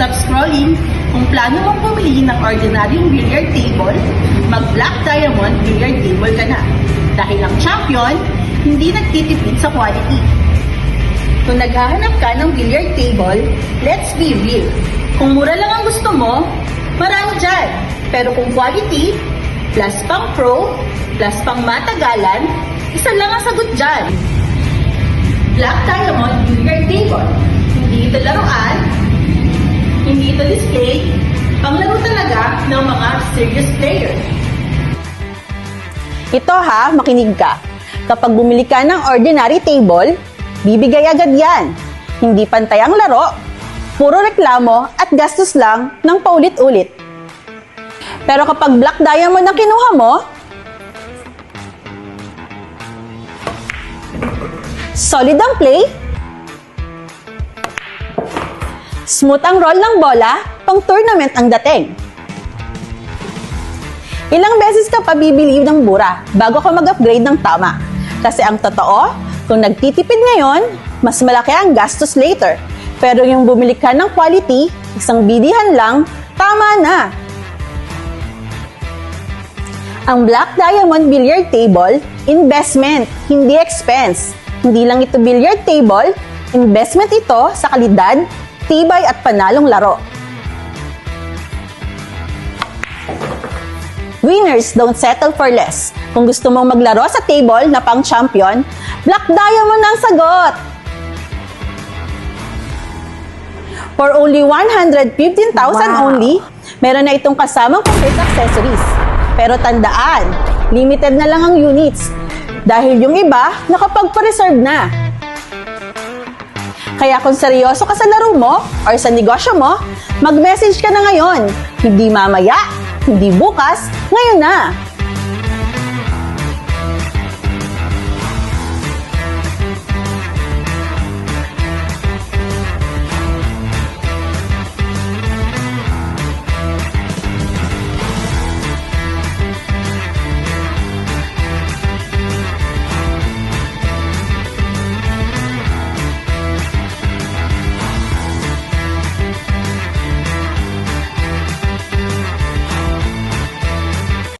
Stop scrolling. Kung plano mong bumili ng ordinaryong billiard table, mag-Black Diamond Billiard Table ka na. Dahil ang champion, hindi nagtitipid sa quality. Kung naghahanap ka ng billiard table, let's be real. Kung mura lang ang gusto mo, marami dyan. Pero kung quality, plus pang pro, plus pang matagalan, isa lang ang sagot dyan. Black Diamond Billiard Table. Hindi ito laruan, hindi ito display, panglaro talaga ng mga serious player. Ito ha, makinig ka. Kapag bumili ka ng ordinary table, bibigay agad yan. Hindi pantay ang laro, puro reklamo at gastos lang ng paulit-ulit. Pero kapag Black Diamond ang kinuha mo, solid ang play, smooth ang roll ng bola, pang tournament ang dating. Ilang beses ka pa bibili ng mura bago ka mag-upgrade ng tama. Kasi ang totoo, kung nagtitipid ngayon, mas malaki ang gastos later. Pero yung bumili ka ng quality, isang bilihan lang, tama na. Ang Black Diamond Billiard Table, investment, hindi expense. Hindi lang ito billiard table, investment ito sa kalidad, tibay at panalong laro. Winners don't settle for less. Kung gusto mong maglaro sa table na pang champion, Black Diamond ang sagot! For only 115,000 only, meron na itong kasamang complete accessories. Pero tandaan, limited na lang ang units. Dahil yung iba, nakapagpa-reserve na. Kaya kung seryoso ka sa laro mo or sa negosyo mo, mag-message ka na ngayon. Hindi mamaya, hindi bukas, ngayon na.